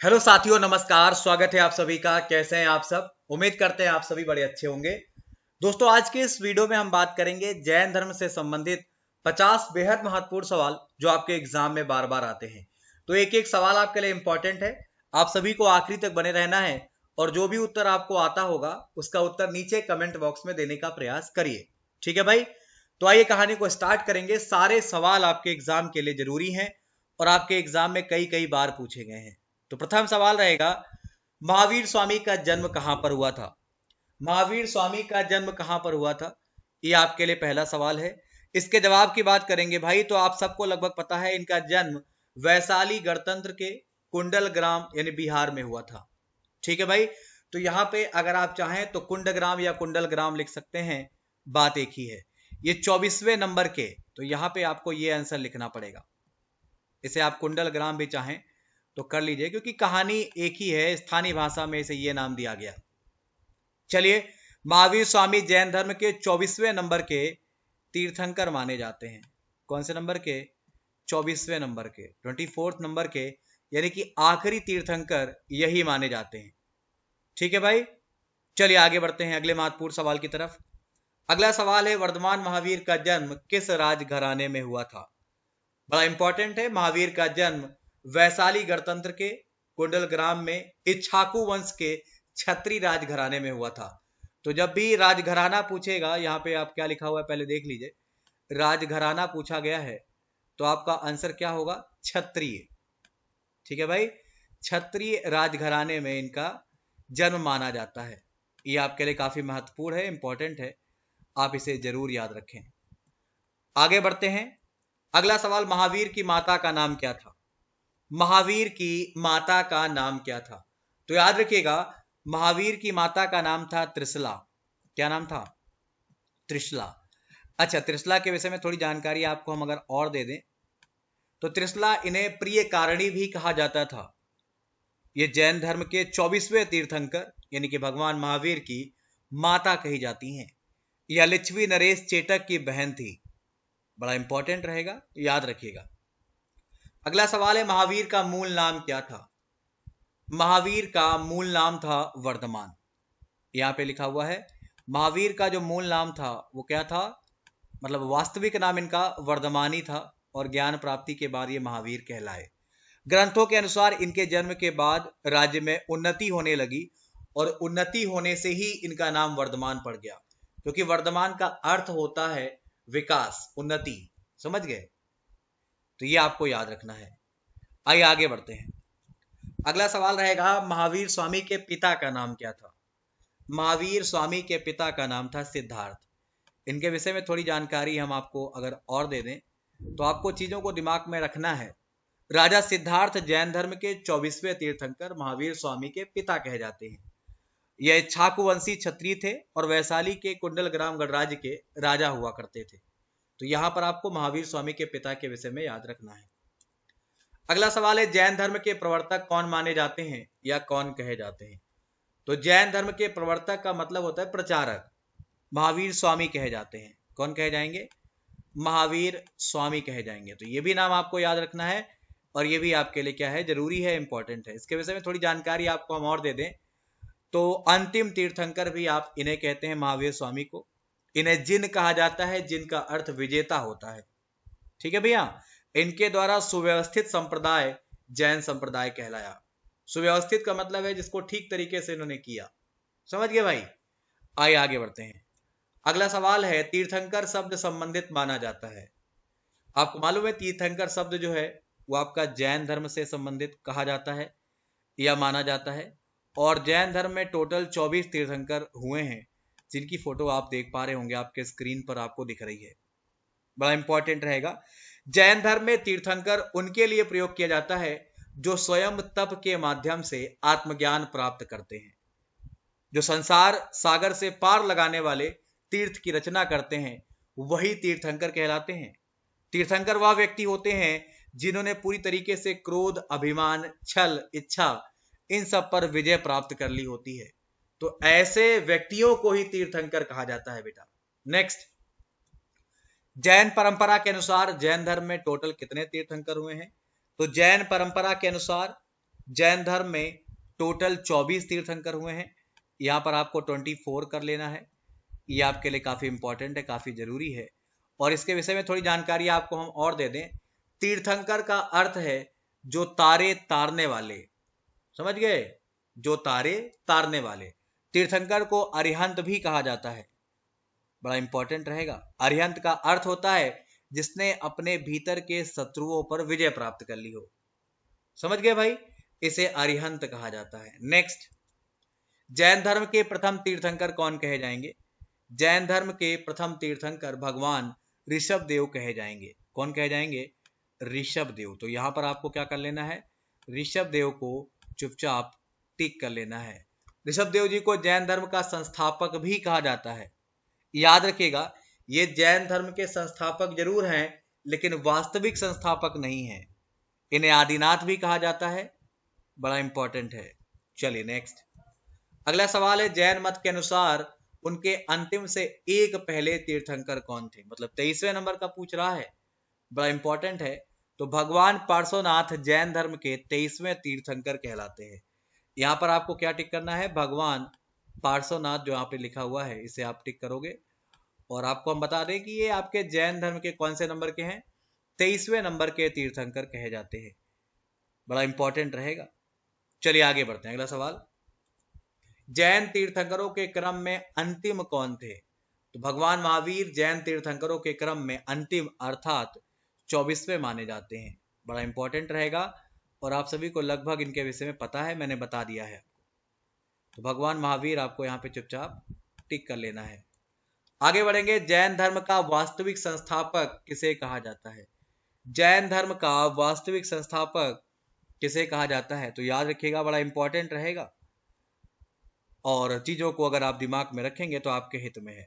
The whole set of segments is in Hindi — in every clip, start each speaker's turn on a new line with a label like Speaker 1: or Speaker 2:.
Speaker 1: हेलो साथियों, नमस्कार। स्वागत है आप सभी का। कैसे हैं आप सब? उम्मीद करते हैं आप सभी बड़े अच्छे होंगे। दोस्तों, आज के इस वीडियो में हम बात करेंगे जैन धर्म से संबंधित 50 बेहद महत्वपूर्ण सवाल जो आपके एग्जाम में बार बार आते हैं। तो एक एक सवाल आपके लिए इंपॉर्टेंट है। आप सभी को आखिरी तक बने रहना है और जो भी उत्तर आपको आता होगा उसका उत्तर नीचे कमेंट बॉक्स में देने का प्रयास करिए। ठीक है भाई? तो आइए कहानी को स्टार्ट करेंगे। सारे सवाल आपके एग्जाम के लिए जरूरी हैं और आपके एग्जाम में कई कई बार पूछे गए हैं। तो प्रथम सवाल रहेगा, महावीर स्वामी का जन्म कहां पर हुआ था? महावीर स्वामी का जन्म कहां पर हुआ था, ये आपके लिए पहला सवाल है। इसके जवाब की बात करेंगे भाई, तो आप सबको लगभग पता है इनका जन्म वैशाली गणतंत्र के कुंडल ग्राम यानी बिहार में हुआ था। ठीक है भाई? तो यहां पे अगर आप चाहें तो कुंडग्राम या कुंडल ग्राम लिख सकते हैं, बात एक ही है। ये 24वें नंबर के, तो यहां पे आपको ये आंसर लिखना पड़ेगा। इसे आप कुंडल ग्राम भी चाहें तो कर लीजिए, क्योंकि कहानी एक ही है, स्थानीय भाषा में इसे ये नाम दिया गया। चलिए, महावीर स्वामी जैन धर्म के 24वें नंबर के तीर्थंकर माने जाते हैं। कौन से नंबर के? 24वें नंबर के, 24th नंबर के, यानी कि आखिरी तीर्थंकर यही माने जाते हैं। ठीक है भाई? चलिए आगे बढ़ते हैं अगले महत्वपूर्ण सवाल की तरफ। अगला सवाल है, वर्धमान महावीर का जन्म किस राजघराने में हुआ था? बड़ा इंपॉर्टेंट है। महावीर का जन्म वैशाली गणतंत्र के कुंडल ग्राम में इच्छाकू वंश के छत्री राजघराने में हुआ था। तो जब भी राजघराना पूछेगा, यहां पे आप क्या लिखा हुआ है पहले देख लीजिए। राजघराना पूछा गया है तो आपका आंसर क्या होगा? क्षत्रिय। ठीक है भाई? क्षत्रिय राजघराने में इनका जन्म माना जाता है। ये आपके लिए काफी महत्वपूर्ण है, इंपॉर्टेंट है, आप इसे जरूर याद रखें। आगे बढ़ते हैं। अगला सवाल, महावीर की माता का नाम क्या था? महावीर की माता का नाम क्या था? तो याद रखिएगा, महावीर की माता का नाम था त्रिशला। क्या नाम था? त्रिशला। अच्छा, त्रिशला के विषय में थोड़ी जानकारी आपको हम अगर और दे दें तो त्रिशला, इन्हें प्रिय कारिणी भी कहा जाता था। ये जैन धर्म के 24वें तीर्थंकर यानी कि भगवान महावीर की माता कही जाती हैं। यह लिच्छवी नरेश चेटक की बहन थी। बड़ा इंपॉर्टेंट रहेगा, याद रखिएगा। अगला सवाल है, महावीर का मूल नाम क्या था? महावीर का मूल नाम था वर्धमान। यहां पे लिखा हुआ है महावीर का जो मूल नाम था वो क्या था, मतलब वास्तविक नाम इनका वर्धमानी था और ज्ञान प्राप्ति के बाद ये महावीर कहलाए। ग्रंथों के अनुसार इनके जन्म के बाद राज्य में उन्नति होने लगी और उन्नति होने से ही इनका नाम वर्धमान पड़ गया, क्योंकि वर्धमान का अर्थ होता है विकास, उन्नति। समझ गए? तो ये आपको याद रखना है। आइए आगे बढ़ते हैं। अगला सवाल रहेगा, महावीर स्वामी के पिता का नाम क्या था? महावीर स्वामी के पिता का नाम था सिद्धार्थ। इनके विषय में थोड़ी जानकारी हम आपको अगर और दे दें तो आपको चीजों को दिमाग में रखना है। राजा सिद्धार्थ जैन धर्म के 24वें तीर्थंकर महावीर स्वामी के पिता कहे जाते हैं। यह इच्छाकुवंशी क्षत्रिय थे और वैशाली के कुंडल ग्राम गणराज्य के राजा हुआ करते थे। तो यहां पर आपको महावीर स्वामी के पिता के विषय में याद रखना है। अगला सवाल है, जैन धर्म के प्रवर्तक कौन माने जाते हैं या कौन कहे जाते हैं? तो जैन धर्म के प्रवर्तक का मतलब होता है प्रचारक। महावीर स्वामी कहे जाते हैं। कौन कहे जाएंगे? महावीर स्वामी कहे जाएंगे। तो ये भी नाम आपको याद रखना है और ये भी आपके लिए क्या है, जरूरी है, इंपॉर्टेंट है। इसके विषय में थोड़ी जानकारी आपको हम और दे दें तो अंतिम तीर्थंकर भी आप इन्हें कहते हैं, महावीर स्वामी को। इन्हें जिन कहा जाता है, जिनका अर्थ विजेता होता है। ठीक है भैया? इनके द्वारा सुव्यवस्थित संप्रदाय जैन संप्रदाय कहलाया। सुव्यवस्थित का मतलब है जिसको ठीक तरीके से इन्होंने किया। समझ गए भाई? आइए आगे बढ़ते हैं। अगला सवाल है, तीर्थंकर शब्द संबंधित माना जाता है। आपको मालूम है तीर्थंकर शब्द जो है वो आपका जैन धर्म से संबंधित कहा जाता है या माना जाता है। और जैन धर्म में टोटल 24 तीर्थंकर हुए हैं, जिनकी फोटो आप देख पा रहे होंगे, आपके स्क्रीन पर आपको दिख रही है। बड़ा इंपॉर्टेंट रहेगा। जैन धर्म में तीर्थंकर उनके लिए प्रयोग किया जाता है जो स्वयं तप के माध्यम से आत्मज्ञान प्राप्त करते हैं। जो संसार सागर से पार लगाने वाले तीर्थ की रचना करते हैं वही तीर्थंकर कहलाते हैं। तीर्थंकर वह व्यक्ति होते हैं जिन्होंने पूरी तरीके से क्रोध, अभिमान, छल, इच्छा, इन सब पर विजय प्राप्त कर ली होती है। तो ऐसे व्यक्तियों को ही तीर्थंकर कहा जाता है बेटा। नेक्स्ट, जैन परंपरा के अनुसार जैन धर्म में टोटल कितने तीर्थंकर हुए हैं? तो जैन परंपरा के अनुसार जैन धर्म में टोटल 24 तीर्थंकर हुए हैं। यहाँ पर आपको 24 कर लेना है। ये आपके लिए काफी इंपॉर्टेंट है, काफी जरूरी है। और इसके विषय में थोड़ी जानकारी आपको हम और दे दें। तीर्थंकर का अर्थ है जो तारे तारने वाले, समझ गए, जो तारे तारने वाले। तीर्थंकर को अरिहंत भी कहा जाता है, बड़ा इंपॉर्टेंट रहेगा। अरिहंत का अर्थ होता है जिसने अपने भीतर के शत्रुओं पर विजय प्राप्त कर ली हो, समझ गए भाई, इसे अरिहंत कहा जाता है। नेक्स्ट, जैन धर्म के प्रथम तीर्थंकर कौन कहे जाएंगे? जैन धर्म के प्रथम तीर्थंकर भगवान ऋषभ देव कहे जाएंगे। कौन कहे जाएंगे? ऋषभ देव। तो यहां पर आपको क्या कर लेना है? ऋषभ देव को चुपचाप टिक कर लेना है। ऋषभ देव जी को जैन धर्म का संस्थापक भी कहा जाता है। याद रखिएगा, ये जैन धर्म के संस्थापक जरूर हैं लेकिन वास्तविक संस्थापक नहीं है। इन्हें आदिनाथ भी कहा जाता है, बड़ा इंपॉर्टेंट है। चलिए नेक्स्ट, अगला सवाल है, जैन मत के अनुसार उनके अंतिम से एक पहले तीर्थंकर कौन थे? मतलब 23वें नंबर का पूछ रहा है, बड़ा इंपॉर्टेंट है। तो भगवान पार्श्वनाथ जैन धर्म के 23वें तीर्थंकर कहलाते हैं। यहां पर आपको क्या टिक करना है? भगवान पार्श्वनाथ जो यहाँ पे लिखा हुआ है इसे आप टिक करोगे। और आपको हम बता दें कि ये आपके जैन धर्म के कौन से नंबर के हैं? 23वें नंबर के तीर्थंकर कहे जाते हैं, बड़ा इंपॉर्टेंट रहेगा। चलिए आगे बढ़ते हैं। अगला सवाल, जैन तीर्थंकरों के क्रम में अंतिम कौन थे? तो भगवान महावीर जैन तीर्थंकरों के क्रम में अंतिम अर्थात 24वें माने जाते हैं, बड़ा इंपॉर्टेंट रहेगा। और आप सभी को लगभग इनके विषय में पता है, मैंने बता दिया है। तो भगवान महावीर आपको यहाँ पे चुपचाप टिक कर लेना है। आगे बढ़ेंगे, जैन धर्म का वास्तविक संस्थापक किसे कहा जाता है? जैन धर्म का वास्तविक संस्थापक किसे कहा जाता है? तो याद रखिएगा, बड़ा इंपॉर्टेंट रहेगा और चीजों को अगर आप दिमाग में रखेंगे तो आपके हित में है।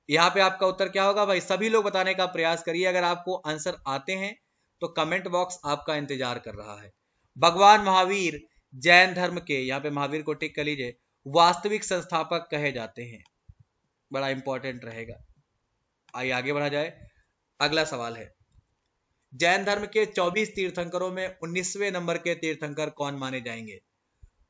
Speaker 1: यहाँ पे आपका उत्तर क्या होगा भाई? सभी लोग बताने का प्रयास करिए। अगर आपको आंसर आते हैं तो कमेंट बॉक्स आपका इंतजार कर रहा है। भगवान महावीर जैन धर्म के, यहाँ पे महावीर को टिक कर लीजिए, वास्तविक संस्थापक कहे जाते हैं, बड़ा इंपॉर्टेंट रहेगा। आइए आगे बढ़ा जाए। अगला सवाल है, जैन धर्म के 24 तीर्थंकरों में 19वें नंबर के तीर्थंकर कौन माने जाएंगे?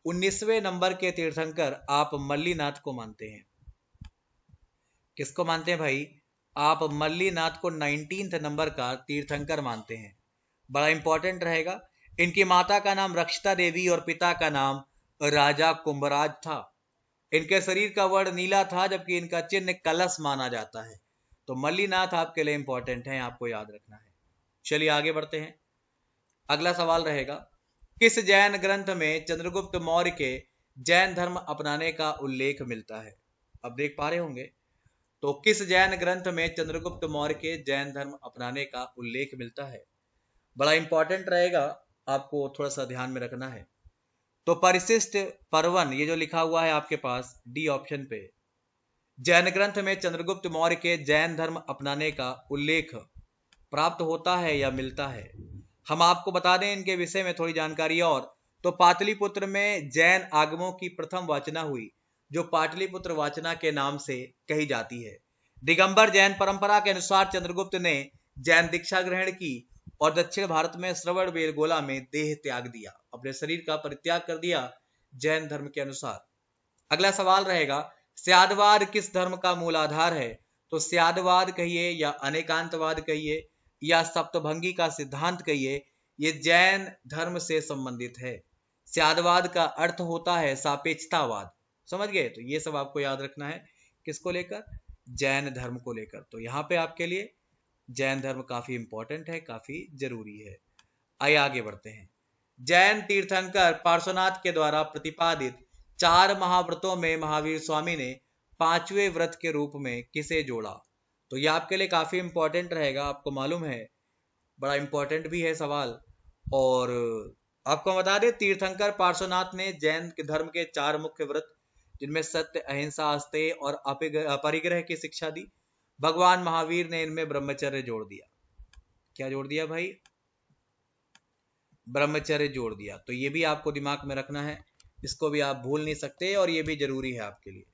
Speaker 1: 19वें नंबर के तीर्थंकर आप मल्लीनाथ को मानते हैं। किसको मानते हैं भाई? आप मल्लीनाथ को 19th नंबर का तीर्थंकर मानते हैं, बड़ा इंपॉर्टेंट रहेगा। इनकी माता का नाम रक्षिता देवी और पिता का नाम राजा कुंभराज था। इनके शरीर का वर्ण नीला था जबकि इनका चिन्ह कलश माना जाता है। तो मल्लीनाथ आपके लिए इंपॉर्टेंट है, आपको याद रखना है। चलिए आगे बढ़ते हैं। अगला सवाल रहेगा, किस जैन ग्रंथ में चंद्रगुप्त मौर्य के जैन धर्म अपनाने का उल्लेख मिलता है? अब देख पा रहे होंगे, तो किस जैन ग्रंथ में चंद्रगुप्त मौर्य के जैन धर्म अपनाने का उल्लेख मिलता है? बड़ा इंपॉर्टेंट रहेगा, आपको थोड़ा सा ध्यान में रखना है। तो परिशिष्ट पर्वन, ये जो लिखा हुआ है आपके पास डी ऑप्शन पे, जैन ग्रंथ में चंद्रगुप्त मौर्य के जैन धर्म अपनाने का उल्लेख प्राप्त होता है या मिलता है? हम आपको बता दें इनके विषय में थोड़ी जानकारी और। तो पाटलिपुत्र में जैन आगमों की प्रथम वाचना हुई, जो पाटलिपुत्र वाचना के नाम से कही जाती है। दिगंबर जैन परंपरा के अनुसार चंद्रगुप्त ने जैन दीक्षा ग्रहण की और दक्षिण भारत में श्रवण बेलगोला में देह त्याग दिया, अपने शरीर का परित्याग कर दिया जैन धर्म के अनुसार। अगला सवाल रहेगा, स्यादवाद किस धर्म का मूल आधार है? तो स्यादवाद कहिए या अनेकांतवाद कहिए या सप्तभंगी का सिद्धांत कहिए, ये जैन धर्म से संबंधित है। स्यादवाद का अर्थ होता है सापेक्षतावाद, समझ गए? तो ये सब आपको याद रखना है, किसको लेकर? जैन धर्म को लेकर। तो यहाँ पे आपके लिए जैन धर्म काफी इंपॉर्टेंट है, काफी जरूरी है। आइए आगे बढ़ते हैं। जैन तीर्थंकर पार्श्वनाथ के द्वारा प्रतिपादित 4 महाव्रतों में महावीर स्वामी ने 5वें व्रत के रूप में किसे जोड़ा? तो ये आपके लिए काफी इंपॉर्टेंट रहेगा, आपको मालूम है, बड़ा इंपॉर्टेंट भी है सवाल। और आपको बता दें, तीर्थंकर पार्श्वनाथ ने जैन धर्म के 4 मुख्य व्रत, जिनमें सत्य, अहिंसा, अस्तेय और अपरिग्रह की शिक्षा दी। भगवान महावीर ने इनमें ब्रह्मचर्य जोड़ दिया। क्या जोड़ दिया भाई? ब्रह्मचर्य जोड़ दिया। तो ये भी आपको दिमाग में रखना है, इसको भी आप भूल नहीं सकते और ये भी जरूरी है आपके लिए।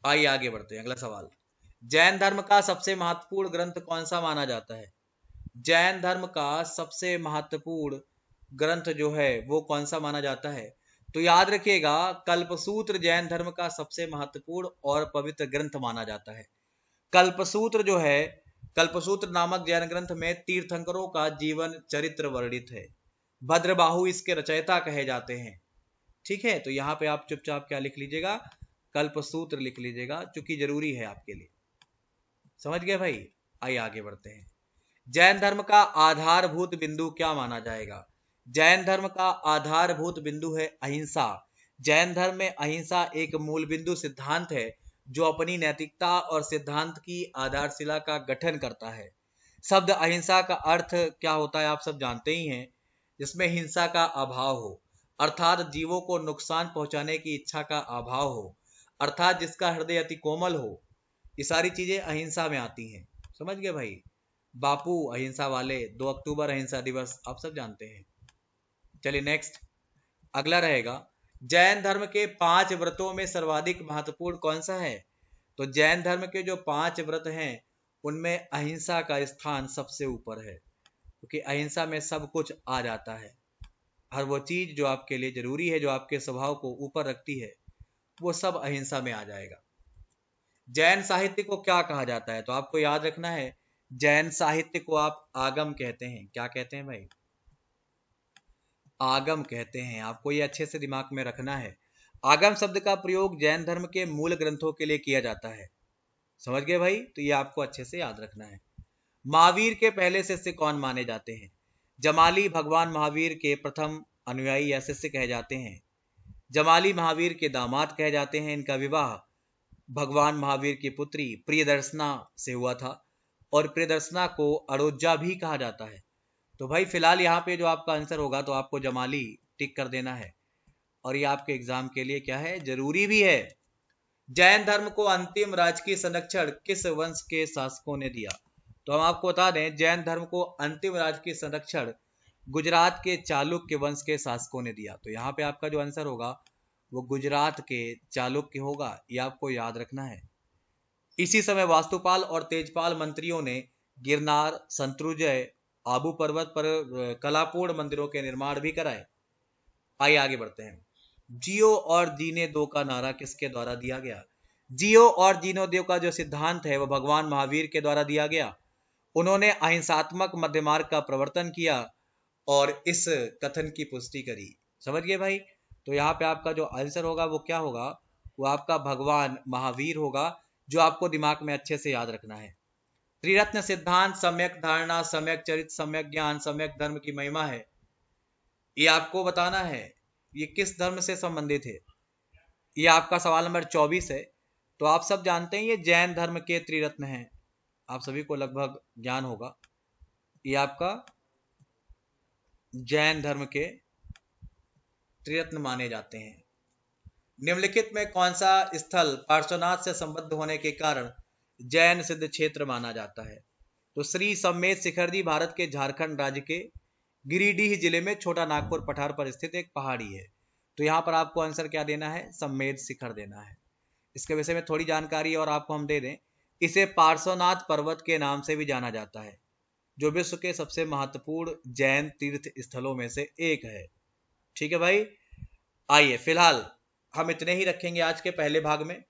Speaker 1: आइए आगे बढ़ते हैं। अगला सवाल, जैन धर्म का सबसे महत्वपूर्ण ग्रंथ कौन सा माना जाता है? जैन धर्म का सबसे महत्वपूर्ण ग्रंथ जो है वो कौन सा माना जाता है? तो याद रखिएगा, कल्पसूत्र जैन धर्म का सबसे महत्वपूर्ण और पवित्र ग्रंथ माना जाता है। कल्पसूत्र जो है, कल्पसूत्र नामक जैन ग्रंथ में तीर्थंकरों का जीवन चरित्र वर्णित है। भद्रबाहु इसके रचयिता कहे जाते हैं। ठीक है, तो यहाँ पे आप चुपचाप क्या लिख लीजिएगा, कल्पसूत्र लिख लीजिएगा, क्योंकि जरूरी है आपके लिए। समझ गए भाई? आइए आगे बढ़ते हैं। जैन धर्म का आधारभूत बिंदु क्या माना जाएगा? जैन धर्म का आधारभूत बिंदु है अहिंसा। जैन धर्म में अहिंसा एक मूल बिंदु सिद्धांत है जो अपनी नैतिकता और सिद्धांत की आधारशिला का गठन करता है। शब्द अहिंसा का अर्थ क्या होता है आप सब जानते ही हैं, जिसमें हिंसा का अभाव हो, अर्थात जीवों को नुकसान पहुंचाने की इच्छा का अभाव हो, अर्थात जिसका हृदय अति कोमल हो। ये सारी चीजें अहिंसा में आती हैं। समझ गए भाई? बापू अहिंसा वाले, 2 अक्टूबर अहिंसा दिवस, आप सब जानते हैं। चलिए नेक्स्ट, अगला रहेगा, जैन धर्म के 5 व्रतों में सर्वाधिक महत्वपूर्ण कौन सा है? तो जैन धर्म के जो 5 व्रत हैं उनमें अहिंसा का स्थान सबसे ऊपर है, क्योंकि अहिंसा में सब कुछ आ जाता है। हर वो चीज जो आपके लिए जरूरी है, जो आपके स्वभाव को ऊपर रखती है, वो सब अहिंसा में आ जाएगा। जैन साहित्य को क्या कहा जाता है? तो आपको याद रखना है, जैन साहित्य को आप आगम कहते हैं। क्या कहते हैं भाई? आगम कहते हैं। आपको ये अच्छे से दिमाग में रखना है। आगम शब्द का प्रयोग जैन धर्म के मूल ग्रंथों के लिए किया जाता है। समझ गए भाई? तो ये आपको अच्छे से याद रखना है। महावीर के पहले शिष्य कौन माने जाते हैं? जमाली भगवान महावीर के प्रथम अनुयायी या शिष्य कहे जाते हैं। जमाली महावीर के दामाद कहे जाते हैं। इनका विवाह भगवान महावीर की पुत्री प्रियदर्शना से हुआ था, और प्रियदर्शना को अड़ोजा भी कहा जाता है। तो भाई फिलहाल यहाँ पे जो आपका आंसर होगा, तो आपको जमाली टिक कर देना है, और ये आपके एग्जाम के लिए क्या है, जरूरी भी है। जैन धर्म को अंतिम राजकीय संरक्षण किस वंश के शासकों ने दिया? तो हम आपको बता दें, जैन धर्म को अंतिम राजकीय संरक्षण गुजरात के चालुक्य वंश के शासकों ने दिया। तो यहाँ पे आपका जो आंसर होगा वो गुजरात के चालुक्य होगा, ये आपको याद रखना है। इसी समय वास्तुपाल और तेजपाल मंत्रियों ने गिरनार, संतरुजय, आबू पर्वत पर कलापूर्ण मंदिरों के निर्माण भी कराए। आइए आगे बढ़ते हैं। जियो और जीने दो का नारा किसके द्वारा दिया गया? जियो और जीनो दो का जो सिद्धांत है वो भगवान महावीर के द्वारा दिया गया। उन्होंने अहिंसात्मक मध्य मार्ग का प्रवर्तन किया और इस कथन की पुष्टि करी। समझ गए भाई? तो यहाँ पे आपका जो आंसर होगा वो क्या होगा, वो आपका भगवान महावीर होगा, जो आपको दिमाग में अच्छे से याद रखना है। त्रिरत्न सिद्धांत, सम्यक धारणा, सम्यक चरित्र, सम्यक ज्ञान, सम्यक धर्म की महिमा है, ये आपको बताना है। ये किस धर्म से संबंधित है? ये आपका सवाल नंबर 24 है। तो आप सब जानते हैं ये जैन धर्म के त्रिरत्न हैं, आप सभी को लगभग ज्ञान होगा। ये आपका जैन धर्म के त्रिरत्न माने जाते हैं। निम्नलिखित में कौन सा स्थल पार्श्वनाथ से संबद्ध होने के कारण जैन सिद्ध क्षेत्र माना जाता है? तो श्री सम्मेद शिखरदी भारत के झारखंड राज्य के गिरिडीह जिले में छोटा नागपुर पठार पर स्थित एक पहाड़ी है। तो यहाँ पर आपको आंसर क्या देना है, सम्मेद शिखर देना है। इसके विषय में थोड़ी जानकारी और आपको हम दे दें, इसे पार्श्वनाथ पर्वत के नाम से भी जाना जाता है, जो विश्व के सबसे महत्वपूर्ण जैन तीर्थ स्थलों में से एक है। ठीक है भाई? आइए फिलहाल हम इतने ही रखेंगे आज के पहले भाग में,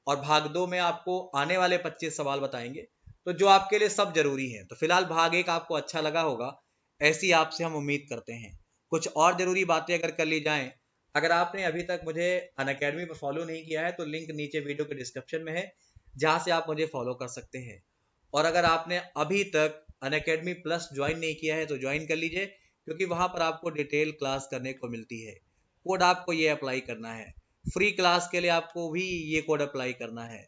Speaker 1: और भाग 2 में आपको आने वाले 25 सवाल बताएंगे, तो जो आपके लिए सब जरूरी है। तो फिलहाल भाग 1 आपको अच्छा लगा होगा, ऐसी आपसे हम उम्मीद करते हैं। कुछ और जरूरी बातें अगर कर ली जाएं, अगर आपने अभी तक मुझे अनअकैडमी पर फॉलो नहीं किया है तो लिंक नीचे वीडियो के डिस्क्रिप्शन में है, जहां से आप मुझे फॉलो कर सकते हैं। और अगर आपने अभी तक अनअकैडमी प्लस ज्वाइन नहीं किया है तो ज्वाइन कर लीजिए, क्योंकि वहां पर आपको डिटेल क्लास करने को मिलती है। कोड आपको ये अप्लाई करना है, फ्री क्लास के लिए आपको भी ये कोड अप्लाई करना है,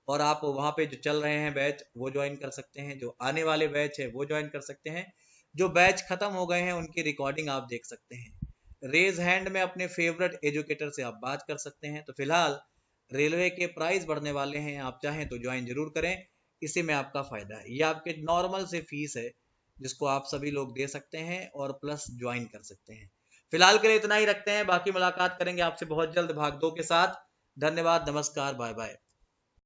Speaker 1: और आप वहां पे जो चल रहे हैं बैच वो ज्वाइन कर सकते हैं, जो आने वाले बैच है वो ज्वाइन कर सकते हैं, जो बैच खत्म हो गए हैं उनकी रिकॉर्डिंग आप देख सकते हैं। रेज हैंड में अपने फेवरेट एजुकेटर से आप बात कर सकते हैं। तो फिलहाल रेलवे के प्राइस बढ़ने वाले हैं, आप चाहें तो ज्वाइन जरूर करें, इसी में आपका फायदा है। ये आपके नॉर्मल से फीस है जिसको आप सभी लोग दे सकते हैं और प्लस ज्वाइन कर सकते हैं। फिलहाल के लिए इतना ही रखते हैं, बाकी मुलाकात करेंगे आपसे बहुत जल्द भाग 2 के साथ। धन्यवाद, नमस्कार, बाय बाय।